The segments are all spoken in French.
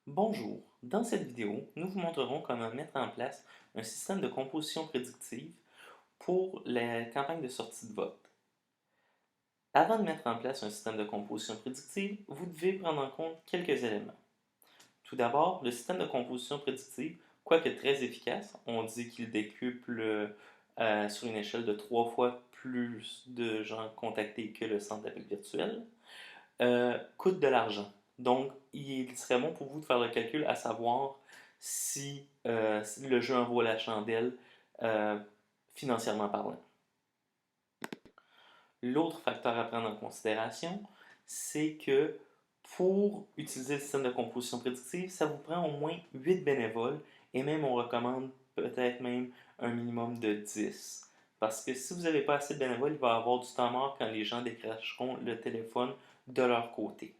Bonjour, dans cette vidéo, nous vous montrerons comment mettre en place un système de composition prédictive pour la campagne de sortie de vote. Avant de mettre en place un système de composition prédictive, vous devez prendre en compte quelques éléments. Tout d'abord, le système de composition prédictive, quoique très efficace, on dit qu'il décuple sur une échelle de 3 fois plus de gens contactés que le centre d'appel virtuel, coûte de l'argent. Donc, il serait bon pour vous de faire le calcul à savoir si le jeu en vaut la chandelle euh, financièrement parlant. L'autre facteur à prendre en considération, c'est que pour utiliser le système de composition prédictive, ça vous prend au moins 8 bénévoles et même on recommande peut-être même un minimum de 10. Parce que si vous n'avez pas assez de bénévoles, il va y avoir du temps mort quand les gens décrocheront le téléphone de leur côté.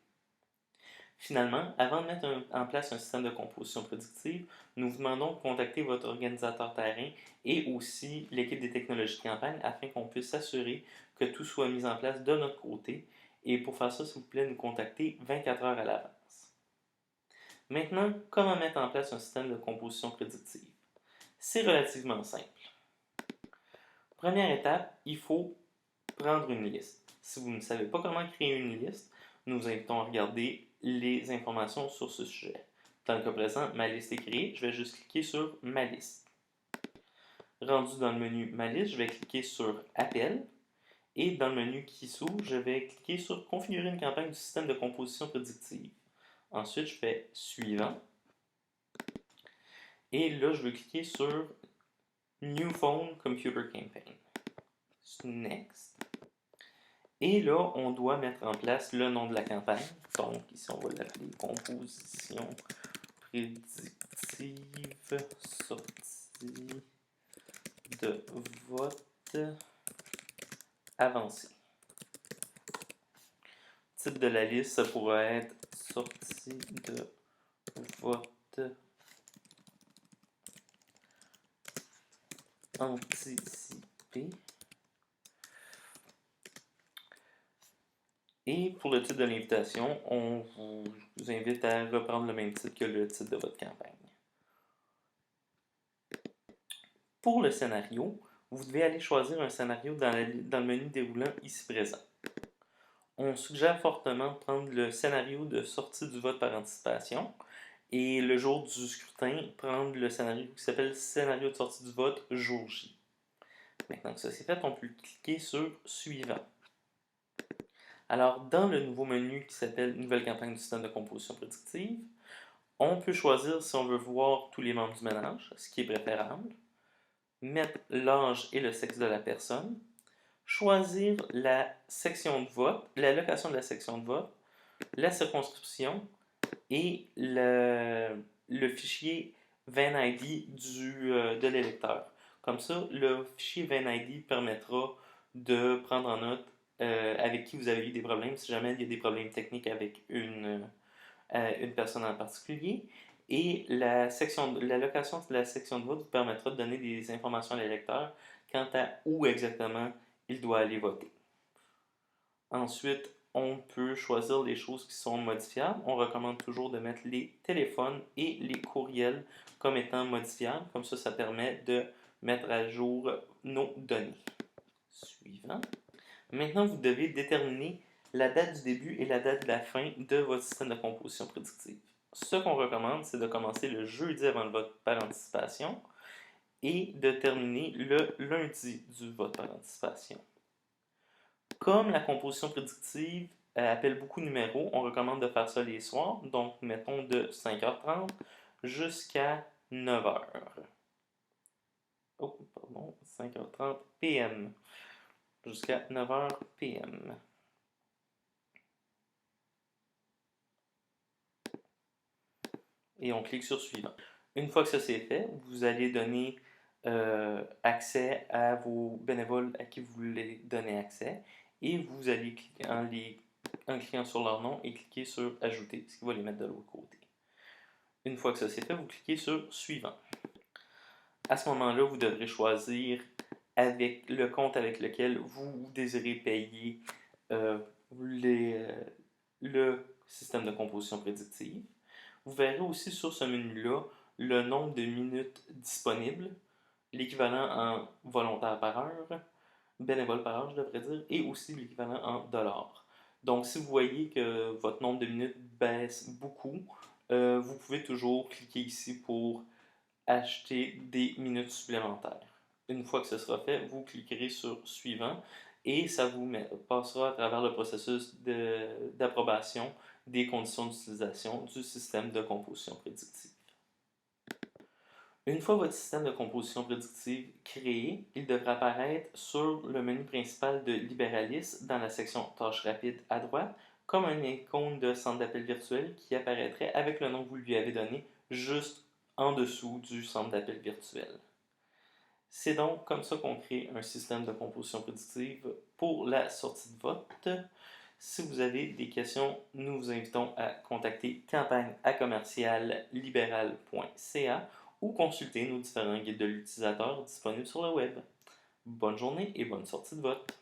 Finalement, avant de mettre en place un système de composition prédictive, nous vous demandons de contacter votre organisateur terrain et aussi l'équipe des technologies de campagne afin qu'on puisse s'assurer que tout soit mis en place de notre côté. Et pour faire ça, s'il vous plaît, nous contacter 24 heures à l'avance. Maintenant, comment mettre en place un système de composition prédictive? C'est relativement simple. Première étape, il faut prendre une liste. Si vous ne savez pas comment créer une liste, nous vous invitons à regarder les informations sur ce sujet. Dans le cas présent, ma liste est créée, je vais juste cliquer sur Ma liste. Rendu dans le menu Ma liste, je vais cliquer sur Appel et dans le menu qui s'ouvre, je vais cliquer sur Configurer une campagne du système de composition prédictive. Ensuite, je fais Suivant et là, je vais cliquer sur New Phone Computer Campaign. Next. Et là, on doit mettre en place le nom de la campagne. Donc, ici, on va l'appeler Composition prédictive sortie de vote avancée. Titre de la liste, ça pourrait être Sortie de vote anticipée. Et pour le titre de l'invitation, on vous invite à reprendre le même titre que le titre de votre campagne. Pour le scénario, vous devez aller choisir un scénario dans le menu déroulant ici présent. On suggère fortement de prendre le scénario de sortie du vote par anticipation et le jour du scrutin, prendre le scénario qui s'appelle Scénario de sortie du vote jour J. Maintenant que ça c'est fait, on peut cliquer sur Suivant. Alors, dans le nouveau menu qui s'appelle Nouvelle campagne du système de composition prédictive, on peut choisir si on veut voir tous les membres du ménage, ce qui est préférable, mettre l'âge et le sexe de la personne, choisir la section de vote, l'allocation de la section de vote, la circonscription et le fichier VanID de l'électeur. Comme ça, le fichier VanID permettra de prendre en note avec qui vous avez eu des problèmes, si jamais il y a des problèmes techniques avec une personne en particulier. Et l'allocation de la section de vote vous permettra de donner des informations à l'électeur quant à où exactement il doit aller voter. Ensuite, on peut choisir les choses qui sont modifiables. On recommande toujours de mettre les téléphones et les courriels comme étant modifiables. Comme ça permet de mettre à jour nos données. Suivant. Maintenant, vous devez déterminer la date du début et la date de la fin de votre système de composition prédictive. Ce qu'on recommande, c'est de commencer le jeudi avant le vote par anticipation et de terminer le lundi du vote par anticipation. Comme la composition prédictive appelle beaucoup de numéros, on recommande de faire ça les soirs, donc mettons de 5h30 jusqu'à 9h. Oh, pardon, 5h30 PM jusqu'à 9h PM. Et on clique sur Suivant. Une fois que ça c'est fait, vous allez donner accès à vos bénévoles à qui vous voulez donner accès et vous allez cliquer en cliquant sur leur nom et cliquer sur Ajouter, ce qui va les mettre de l'autre côté. Une fois que ça c'est fait, vous cliquez sur Suivant. À ce moment-là, vous devrez choisir avec le compte avec lequel vous désirez payer le système de composition prédictive. Vous verrez aussi sur ce menu-là le nombre de minutes disponibles, l'équivalent en volontaire par heure, bénévole par heure, je devrais dire, et aussi l'équivalent en dollars. Donc, si vous voyez que votre nombre de minutes baisse beaucoup, vous pouvez toujours cliquer ici pour acheter des minutes supplémentaires. Une fois que ce sera fait, vous cliquerez sur Suivant et ça vous passera à travers le processus d'approbation des conditions d'utilisation du système de composition prédictive. Une fois votre système de composition prédictive créé, il devrait apparaître sur le menu principal de Liberalis dans la section Tâches rapides à droite, comme un icône de centre d'appel virtuel qui apparaîtrait avec le nom que vous lui avez donné juste en dessous du centre d'appel virtuel. C'est donc comme ça qu'on crée un système de composition prédictive pour la sortie de vote. Si vous avez des questions, nous vous invitons à contacter campagne@commerciallibéral.ca ou consulter nos différents guides de l'utilisateur disponibles sur le web. Bonne journée et bonne sortie de vote!